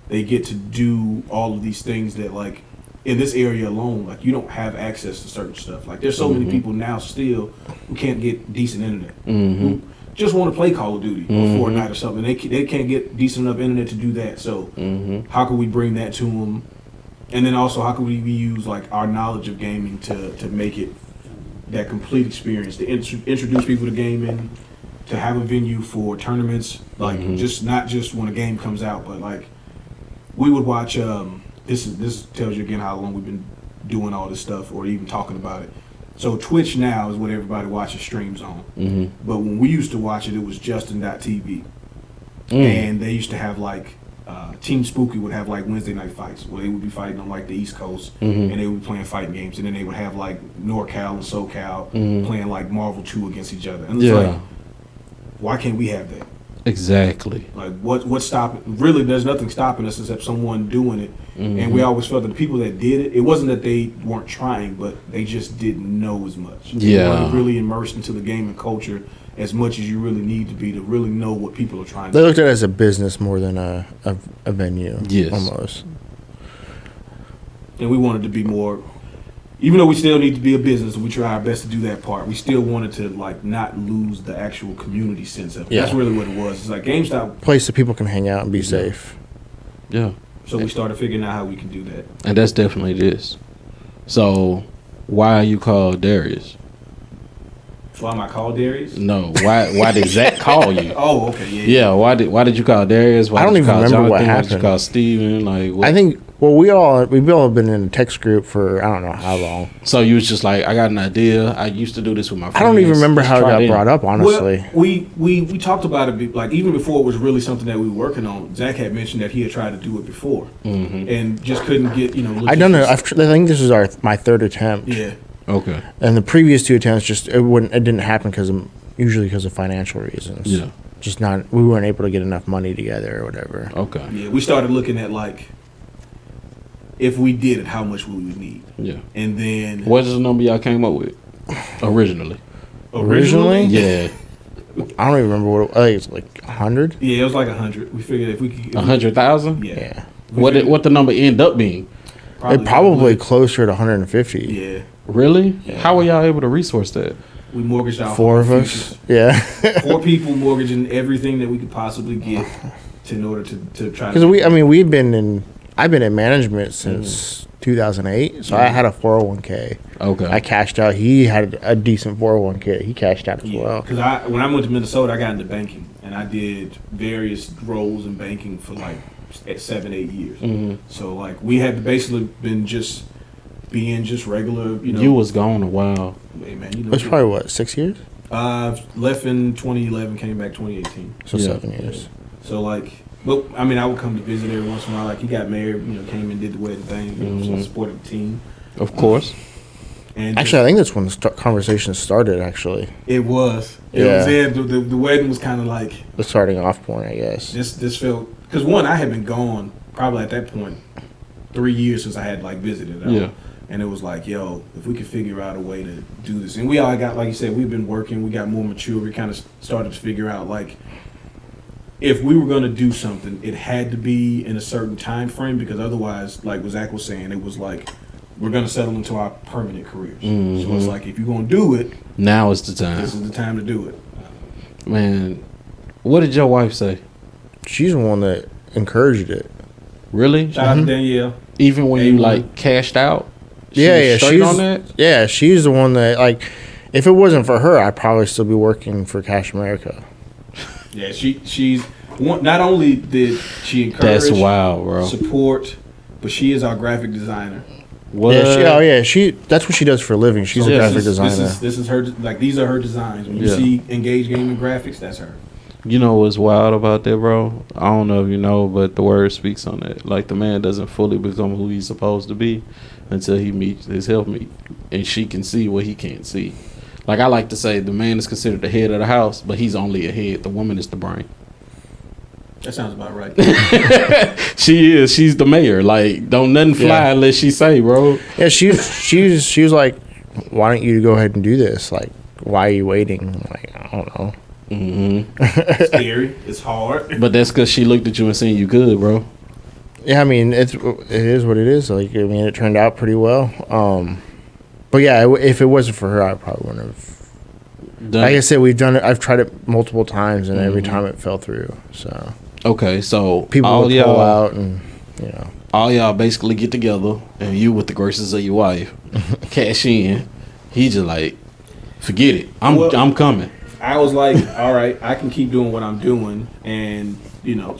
they get to do all of these things that like in this area alone, like you don't have access to certain stuff. Like there's so many people now still who can't get decent internet. Who just want to play Call of Duty or Fortnite or something. They can't get decent enough internet to do that. So how can we bring that to them? And then also how can we use like our knowledge of gaming to make it that complete experience, to introduce people to gaming, to have a venue for tournaments, like just not just when a game comes out, but like we would watch. This tells you again how long we've been doing all this stuff or even talking about it. So Twitch now is what everybody watches streams on. But when we used to watch it, it was Justin.tv, and they used to have like Team Spooky would have like Wednesday night fights where they would be fighting on like the East Coast, and they would be playing fighting games, and then they would have like NorCal and SoCal playing like Marvel 2 against each other, and it's like, why can't we have that? Exactly. Like what's stopping? Really, there's nothing stopping us except someone doing it. And we always felt that the people that did it, it wasn't that they weren't trying, but they just didn't know as much. They weren't really immersed into the gaming culture as much as you really need to be to really know what people are trying to do. They looked at it as a business more than a venue. Yes. Almost. And we wanted to be more, even though we still need to be a business, we try our best to do that part. We still wanted to like not lose the actual community sense of it. Yeah. That's really what it was. It's like GameStop. Place that people can hang out and be safe. Yeah. So we started figuring out how we can do that. And that's definitely this. So why are you called Darius? So why am I called Darius? No. Why did Zach call you? Oh, okay, yeah. Yeah, why did you call Darius? Why I don't did you even call remember what Jonathan? Why did you happened. call Steven? Like what? I think. Well, we've all been in a text group for I don't know how long. So you was just like, I got an idea. I used to do this with my friends. I don't even remember Let's how it try got it. brought up. Honestly, Well, we talked about it like even before it was really something that we were working on. Zach had mentioned that he had tried to do it before and just couldn't get I done it. I think this is my 3rd attempt. Yeah. Okay. And the previous 2 attempts it didn't happen usually because of financial reasons. Yeah. Just we weren't able to get enough money together or whatever. Okay. Yeah, we started looking at like if we did it, how much would we need? Yeah. And then What is the number y'all came up with originally? Originally? Yeah. I don't even remember what I think it's like 100. Yeah, it was like 100. We figured if we could 100,000? Yeah. What the number end up being? It probably closer to 150. Yeah. Really? How were y'all able to resource that? We mortgaged our 4 of whole us. futures. Yeah. 4 people mortgaging everything that we could possibly get in order to try Because to. I've been in management since 2008, so I had a 401k. Okay. I cashed out. He had a decent 401k. He cashed out as well. Because when I went to Minnesota, I got into banking, and I did various roles in banking for like 7-8 years. So like we had basically been just being just regular, You was gone a while. Hey man, It was probably 6 years. Left in 2011, came back 2018. So Yeah. 7 years. So like, but I mean, I would come to visit every once in a while. Like he got married, came and did the wedding thing, so supported the team. Of course. And Actually, I think that's when the conversation started. Actually, it was. Yeah. The wedding was kind of like the starting off point, I guess. this felt because one, I had been gone probably at that point 3 years since I had like visited. Yeah. And it was like, yo, if we could figure out a way to do this, and we all got, like you said, we've been working, we got more mature, we kind of started to figure out like, if we were going to do something, it had to be in a certain time frame, because otherwise, like what Zach was saying, it was like we're going to settle into our permanent careers. So it's like if you're going to do it, Now is the time. this is the time to do it. Man, what did your wife say? She's the one that encouraged it. Really? Shout out to Danielle. Even when you A1. like cashed out? She Yeah, was yeah, straight on that? Yeah, she's the one that like. If it wasn't for her, I'd probably still be working for Cash America. Yeah, she's one, not only did she encourage, That's wild, bro. support, but she is our graphic designer. What? Yeah, that's what she does for a living. She's a graphic designer. This is her. Like, these are her designs. When you see Engage Gaming Graphics, that's her. You know what's wild about that, bro? I don't know if you know, but the word speaks on that. Like, the man doesn't fully become who he's supposed to be until he meets his helpmeet, and she can see what he can't see. Like, I like to say, the man is considered the head of the house, but he's only a head. The woman is the brain. That sounds about right. She is. She's the mayor. Like, don't nothing fly unless she say, bro. Yeah, she was like, why don't you go ahead and do this? Like, why are you waiting? I'm like, I don't know. It's scary. It's hard. But that's because she looked at you and seen you good, bro. Yeah, I mean, it is what it is. Like, I mean, it turned out pretty well. But yeah, if it wasn't for her, I probably wouldn't have. Like I said, we've done it. I've tried it multiple times, and every time it fell through. So okay, so people all would pull out, and all y'all basically get together, and you, with the graces of your wife, cash in. He just like, forget it. I'm coming. I was like, all right, I can keep doing what I'm doing, and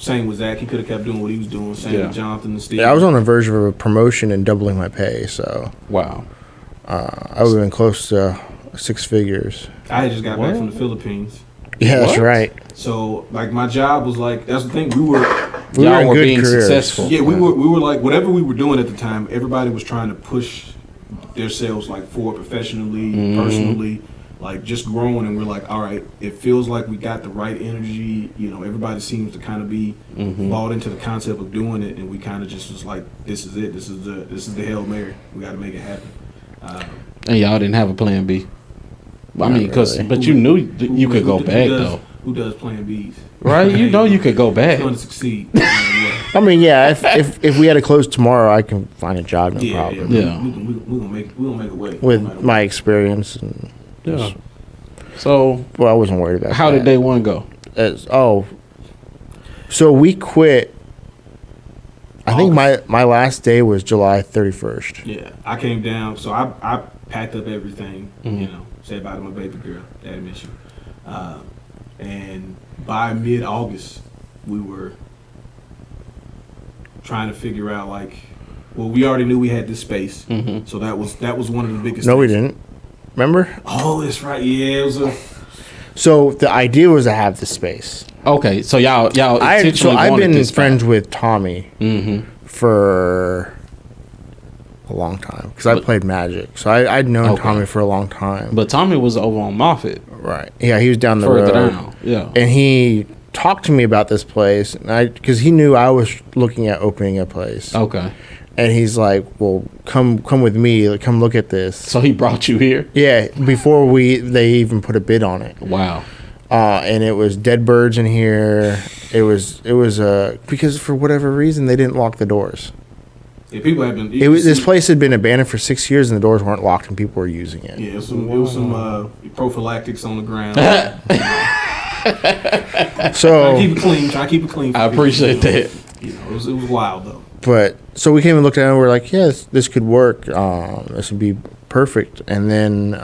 same with Zach. He could have kept doing what he was doing. Same with Jonathan and Steve. Yeah, I was on the verge of a promotion and doubling my pay. So wow, I would have been close to 6 figures. I had just got back from the Philippines. Yeah, that's right. So, like, my job was like, that's the thing. We were y'all were good being careers. successful. Yeah, we were like, whatever we were doing at the time, everybody was trying to push themselves, like, forward professionally, personally, like, just growing. And we're like, all right, it feels like we got the right energy. Everybody seems to kind of be bought into the concept of doing it, and we kind of just was like, this is it. This is the Hail Mary. We got to make it happen. And y'all didn't have a plan B. I mean, really. but you knew you could go back though. Who does plan Bs? Right? You know you could go back. It's going to succeed. I mean, yeah. If we had to close tomorrow, I can find a job, no problem. Yeah. We're gonna make a way With my experience and So, well, I wasn't worried about. how that. did day one go? So we quit. I think my last day was July 31st. Yeah, I came down, so I packed up everything. Said bye to my baby girl. Daddy miss you. And by mid-August, we were trying to figure out, like, well, we already knew we had this space, so that was one of the biggest. No, we things. didn't. Remember? Oh, that's right. Yeah, it was a. So the idea was to have the space. Okay, so y'all I've wanted been this friends with Tommy for a long time because I played Magic. So I'd known Tommy for a long time. But Tommy was over on Moffett. Right. Yeah, he was down the Further road. down. Yeah. And he talked to me about this place, and because he knew I was looking at opening a place. Okay. And he's like, "Well, come with me. Like, come look at this." So he brought you here? Yeah, before they even put a bid on it. Wow. And it was dead birds in here. It was because for whatever reason they didn't lock the doors. Yeah, people have been. This place had been abandoned for 6 years and the doors weren't locked and people were using it. Yeah, it was some prophylactics on the ground. So Try to keep it clean. I appreciate that. It was wild though. But so we came and looked at it and we're like, yeah, this could work. This would be perfect. And then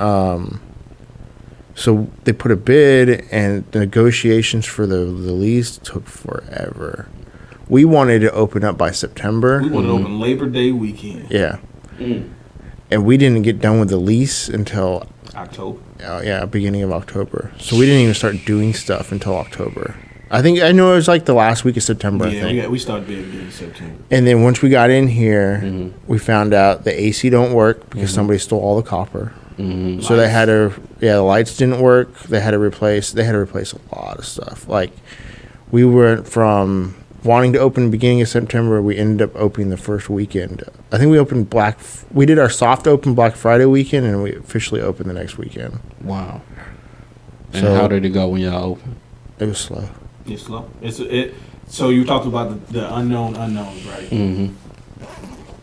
so they put a bid and the negotiations for the lease took forever. We wanted to open up by September. We wanted to open Labor Day weekend. Yeah. And we didn't get done with the lease until October. Beginning of October. So we didn't even start doing stuff until October. I know it was like the last week of September. I think. We started bidding in September. And then once we got in here, we found out the AC don't work because somebody stole all the copper. So they had to, the lights didn't work. They had to replace a lot of stuff. Like, we went from wanting to open the beginning of September, we ended up opening the first weekend. I think we opened we did our soft open Black Friday weekend, and we officially opened the next weekend. Wow. And So- how did it go when y'all opened? It was slow. It's slow. So you talked about the unknown unknowns, right?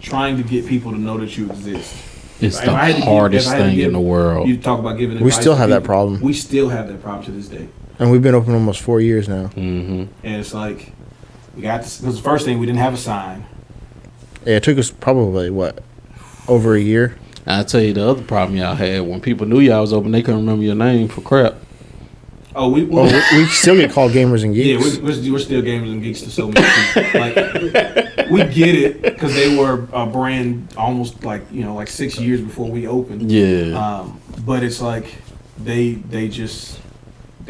Trying to get people to know that you exist. It's If the I had to give- hardest if I had to thing give- in the world. You talk about giving We advice still to have that people. problem. We still have that problem to this day. And we've been open almost 4 years now. And it's like, we got this. Because the first thing, we didn't have a sign. Yeah, it took us probably, over a year? I'll tell you the other problem y'all had. When people knew y'all was open, they couldn't remember your name for crap. Oh, we still get called gamers and yeah, geeks. we're still gamers and geeks to so many people. Like, we get it because they were a brand almost like 6 years before we opened. Yeah. But it's like they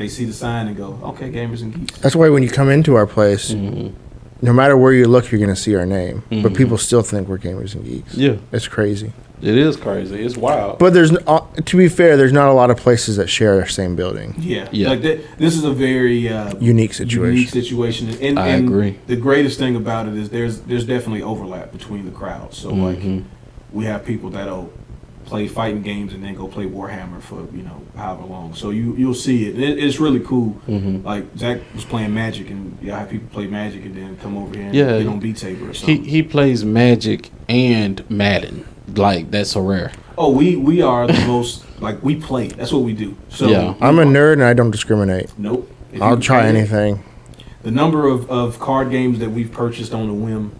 see the sign and go, okay, gamers and geeks. That's why when you come into our place, no matter where you look, you're going to see our name. But people still think we're gamers and geeks. Yeah. It's crazy. It is crazy. It's wild. But to be fair, there's not a lot of places that share our same building. Yeah. Yeah. Like this is a very Unique situation. And, I agree. The greatest thing about it is there's definitely overlap between the crowds. So like we have people that'll play fighting games and then go play Warhammer for however long. So you'll see it. It's really cool. Like Zach was playing Magic, and I have people play Magic and then come over here and get on Beat Saber or something. He plays Magic and Madden. Like, that's so rare. Oh, we are the most like we play. That's what we do. So Yeah. I'm a nerd and I don't discriminate. Nope. If I'll you try play it, anything. the number of card games that we've purchased on a whim,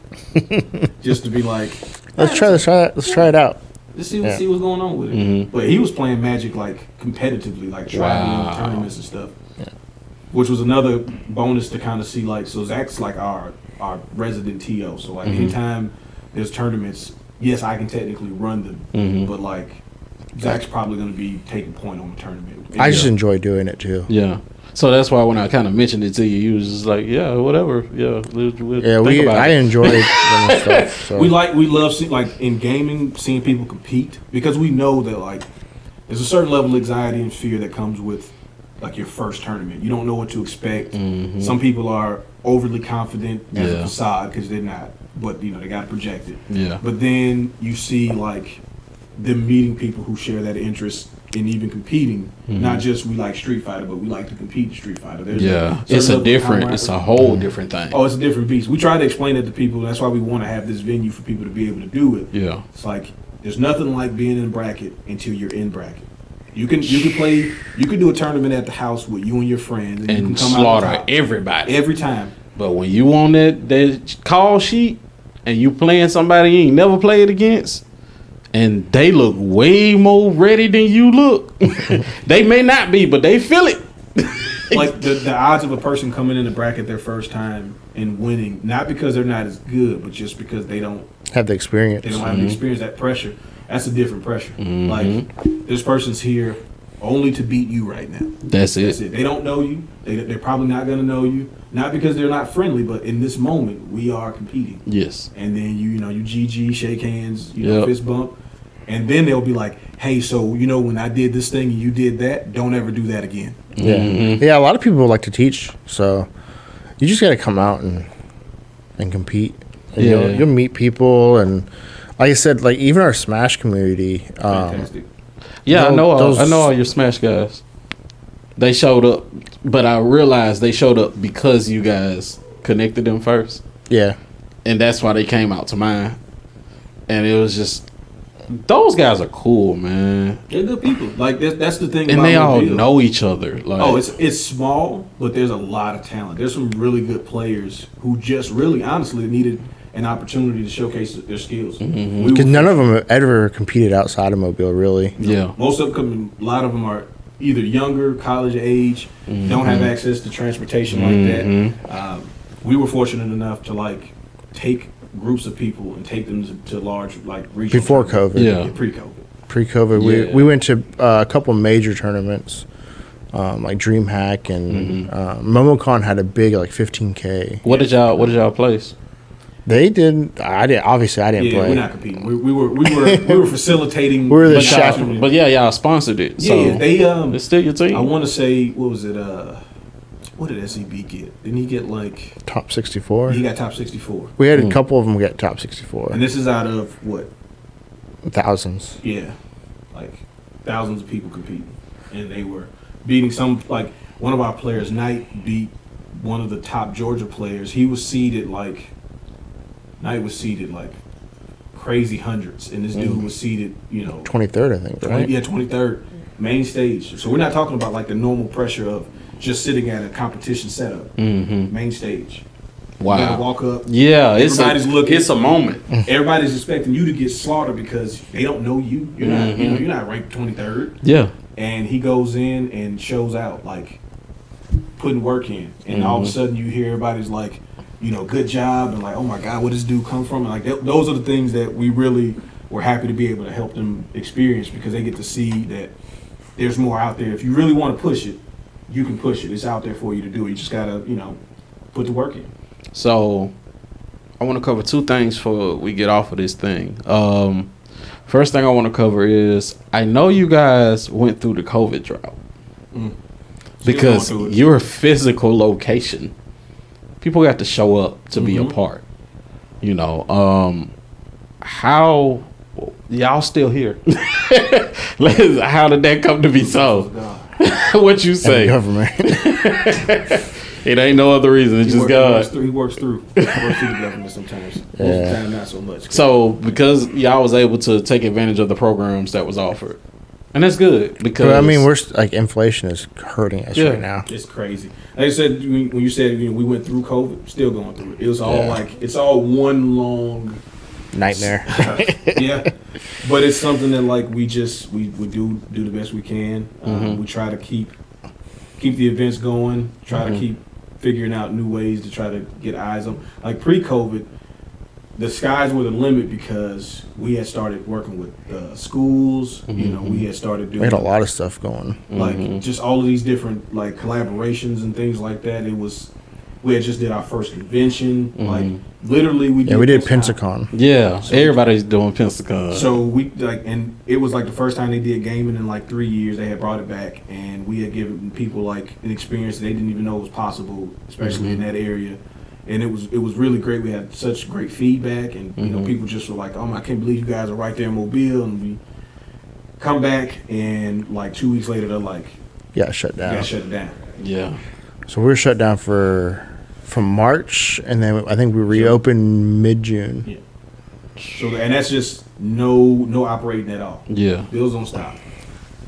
just to be like, Let's try it out. let's see what's going on with it. But he was playing Magic like competitively, like trying tournaments and stuff. Which was another bonus to kind of see, like, so Zach's like our resident TO. So like anytime there's tournaments, yes, I can technically run them, but like Zach's probably going to be taking point on the tournament. I just enjoy doing it too. Yeah. So that's why when I kind of mentioned it to you, you was just like, yeah, whatever. Yeah. We'll I enjoy doing stuff. So. we love like in gaming seeing people compete, because we know that like there's a certain level of anxiety and fear that comes with like your first tournament. You don't know what to expect. Some people are overly confident as a facade because they're not, but they got to project it. Yeah. But then you see like them meeting people who share that interest in even competing. Not just we like Street Fighter, but we like to compete in Street Fighter. There's it's a whole different thing. Oh, it's a different beast. We try to explain it to people. That's why we want to have this venue for people to be able to do it. Yeah. It's like there's nothing like being in bracket until you're in bracket. You can do a tournament at the house with you and your friends and you can come slaughter out everybody every time. But when you on that call sheet and you playing somebody you ain't never played against, and they look way more ready than you look, they may not be, but they feel it. Like the odds of a person coming in the bracket their first time and winning, not because they're not as good, but just because they don't have the experience. They don't have the experience, that pressure. That's a different pressure. Like this person's here only to beat you right now. That's it. They don't know you. They're probably not going to know you. Not because they're not friendly, but in this moment we are competing. Yes. And then you GG, shake hands, fist bump, and then they'll be like, "Hey, so when I did this thing and you did that, don't ever do that again." Yeah. Yeah. A lot of people like to teach, so you just got to come out and compete. And you'll meet people, and like I said, like even our Smash community. Fantastic. Yeah, I know all your Smash guys. They showed up, but I realized they showed up because you guys connected them first. Yeah. And that's why they came out to mine. And it was just, those guys are cool, man. They're good people. Like that's the thing. And about they all Mobile. know each other. Like, it's small, but there's a lot of talent. There's some really good players who just really, honestly, needed an opportunity to showcase their skills. Because none of them have ever competed outside of Mobile, really. Yeah. Most of them, a lot of them are either younger, college age, don't have access to transportation like that. We were fortunate enough to like take groups of people and take them to large like regional Before COVID. Yeah. Pre-COVID. Pre-COVID, we went to a couple major tournaments, like DreamHack and MomoCon had a big like 15K. What did y'all place? They did. I didn't. Obviously, I didn't play. We're not competing. We were facilitating. We were the chaperone. But yeah, y'all sponsored it. So Yeah, they it's still your team. I want to say, what was it? What did SEB get? Didn't he get like Top 64? He got top 64. We had a couple of them get top 64. And this is out of what? Thousands. Yeah, like thousands of people competing, and they were beating some. Like one of our players, Knight, beat one of the top Georgia players. He was seeded like. Knight was seeded like crazy hundreds, and this dude was seeded, 23rd, I think, right? 23rd, main stage. So we're not talking about like the normal pressure of just sitting at a competition setup. Main stage. Wow. You gotta walk up. Yeah, everybody's looking. It's a moment. Everybody's expecting you to get slaughtered because they don't know you. You're not, you're not ranked 23rd. Yeah. And he goes in and shows out like putting work in, and all of a sudden you hear everybody's like, good job, and like, oh my God, where does this dude come from? And like those are the things that we really were happy to be able to help them experience, because they get to see that there's more out there. If you really want to push it, you can push it. It's out there for you to do. You just gotta, put the work in. So I want to cover two things before we get off of this thing. First thing I want to cover is, I know you guys went through the COVID drought because your physical location, people got to show up to be a part. How y'all still here? How did that come to be so? What you say? Government. It ain't no other reason. It's just God. He works through the government sometimes. Most of the time, not so much. So because y'all was able to take advantage of the programs that was offered, and that's good, because we're like, inflation is hurting us right now. It's crazy. Like I said, when you said we went through COVID, still going through it. It was all it's all one long nightmare. But it's something that like we do the best we can. We try to keep the events going. Try to keep figuring out new ways to try to get eyes on. Like pre-COVID, the skies were the limit, because we had started working with schools. We had started doing. We had a lot of stuff going. Like just all of these different like collaborations and things like that. We had just did our first convention. Like literally, we did Pensacon. Yeah, so everybody's doing Pensacon. So we and it was like the first time they did gaming in like 3 years. They had brought it back, and we had given people like an experience they didn't even know was possible, especially in that area. And it was really great. We had such great feedback, and people just were like, "Oh my, I can't believe you guys are right there in Mobile." And we come back, and like 2 weeks later, they're like, shut down. Shut down. Yeah. So we were shut down from March, and then I think we reopened mid-June. Yeah. So and that's just no operating at all. Yeah. Bills don't stop.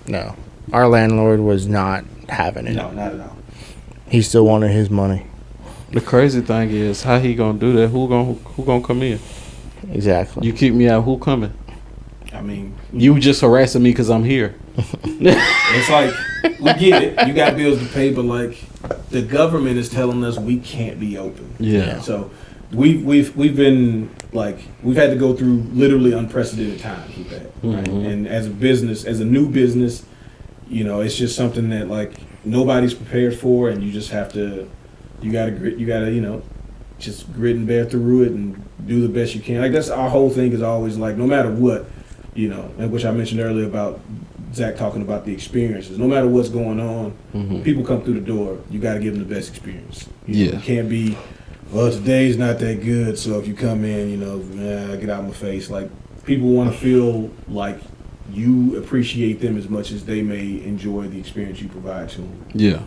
No, our landlord was not having it. No, not at all. He still wanted his money. The crazy thing is, how he gonna do that? Who gonna come in? Exactly. You keep me out, who coming? I mean, you just harassing me because I'm here. It's like, we get it. You got bills to pay, but like the government is telling us we can't be open. Yeah. So we've been like, we've had to go through literally unprecedented times with that. Right? And as a new business, it's just something that like nobody's prepared for, and you just have to, you gotta just grit and bear through it and do the best you can. Like that's our whole thing, is always like, no matter what, and which I mentioned earlier about Zach talking about the experiences. No matter what's going on, when people come through the door, you got to give them the best experience. You can't be, well, today's not that good, so if you come in, get out of my face. Like, people want to feel like you appreciate them as much as they may enjoy the experience you provide to them. Yeah.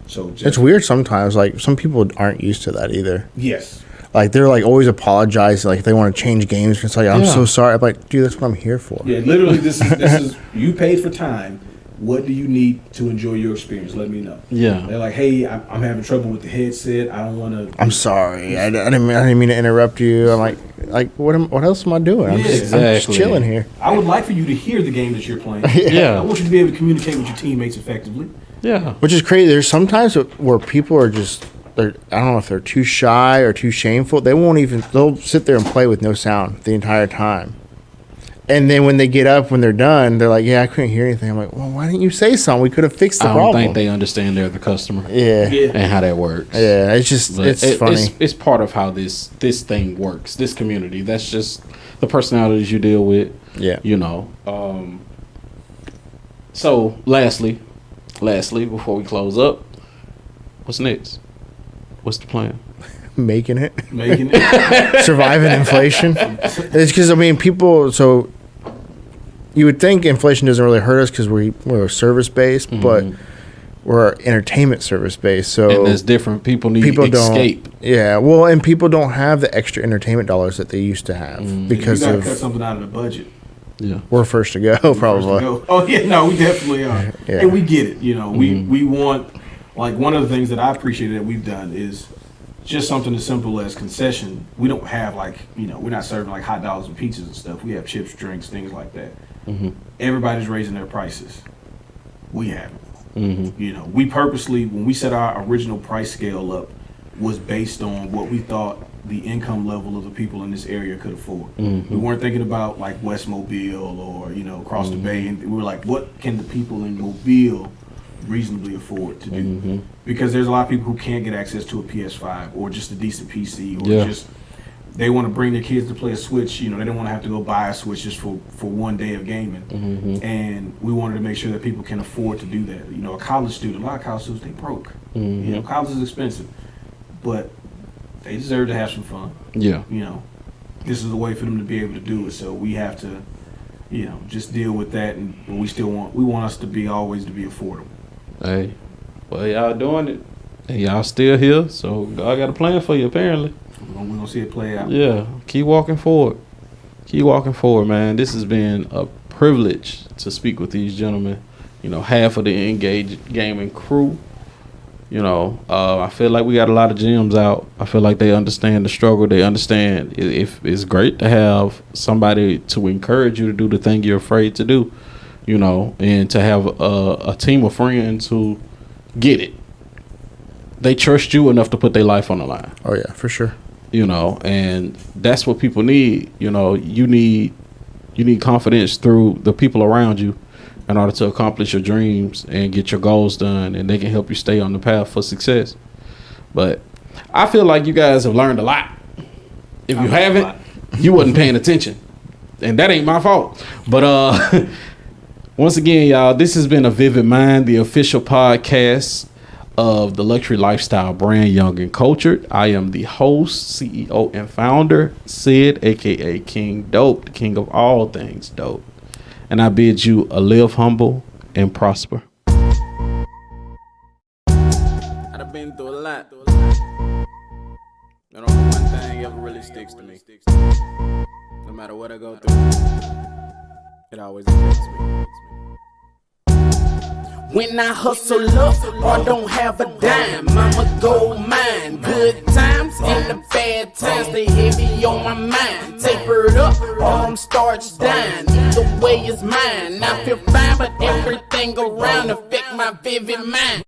So it's weird sometimes. Like, some people aren't used to that either. Yes. Like, they're like always apologize. Like, if they want to change games, it's like, I'm so sorry. I'm like, dude, that's what I'm here for. Yeah, literally, this is you paid for time. What do you need to enjoy your experience? Let me know. Yeah. They're like, hey, I'm having trouble with the headset. I don't want to. I'm sorry. I didn't mean to interrupt you. I'm like, what else am I doing? I'm just chilling here. I would like for you to hear the game that you're playing. Yeah. I want you to be able to communicate with your teammates effectively. Yeah. Which is crazy. There's sometimes where people are just, I don't know if they're too shy or too shameful. They'll sit there and play with no sound the entire time. And then when they get up, when they're done, they're like, yeah, I couldn't hear anything. I'm like, well, why didn't you say something? We could have fixed the problem. I don't think they understand they're the customer. Yeah. And how that works. Yeah, it's just, it's funny. It's part of how this thing works, this community. That's just the personalities you deal with. Yeah. So, lastly, before we close up, what's next? What's the plan? Making it. It. Surviving inflation. It's because, people, so you would think inflation doesn't really hurt us because we're service-based, but we're entertainment service-based. So, and that's different. People need escape. Yeah, well, and people don't have the extra entertainment dollars that they used to have because you gotta cut something out of the budget. Yeah, we're first to go, probably. Oh yeah, no, we definitely are, yeah. And we get it. We want, like, one of the things that I appreciate that we've done is just something as simple as concession. We don't have we're not serving like hot dogs and pizzas and stuff. We have chips, drinks, things like that. Everybody's raising their prices. We haven't. You know, we purposely, when we set our original price scale up, was based on what we thought the income level of the people in this area could afford. We weren't thinking about like West Mobile or, you know, across the bay. And we were like, what can the people in Mobile reasonably afford to do? Because there's a lot of people who can't get access to a PS5 or just a decent PC or just they want to bring their kids to play a Switch. You know, they don't want to have to go buy a Switch just for one day of gaming. And we wanted to make sure that people can afford to do that. You know, a college student, a lot of college students, they broke. You know, college is expensive, but they deserve to have some fun. You know, this is a way for them to be able to do it. So we have to, you know, just deal with that. And but we want us to be always to be affordable. Hey, well, y'all doing it. And y'all still here, so God got a plan for you, apparently. We're gonna see it play out. Yeah, keep walking forward. Keep walking forward, man. This has been a privilege to speak with these gentlemen. You know, half of the Engaged Gaming crew. You know, I feel like we got a lot of gems out. I feel like they understand the struggle. They understand if it's great to have somebody to encourage you to do the thing you're afraid to do. You know, and to have a team of friends who get it. They trust you enough to put their life on the line. Oh yeah, for sure. You know, and that's what people need. You know, you need confidence through the people around you in order to accomplish your dreams and get your goals done, and they can help you stay on the path for success. But I feel like you guys have learned a lot. If you haven't, you wasn't paying attention, and that ain't my fault. But once again, y'all, this has been A Vivid Mind, the official podcast of the luxury lifestyle brand Young and Cultured. I am the host, CEO, and founder, Sid, aka King Dope, the king of all things dope. And I bid you a live humble and prosper. I've been through a lot. And only one thing ever really sticks to me. No matter what I go through, it always affects me. When I hustle up or don't have a dime, I'ma go mine. Good times and the bad times, they heavy on my mind. Tapered up, arm starts dying. Either way is mine. I feel fine, but everything around affect my vivid mind.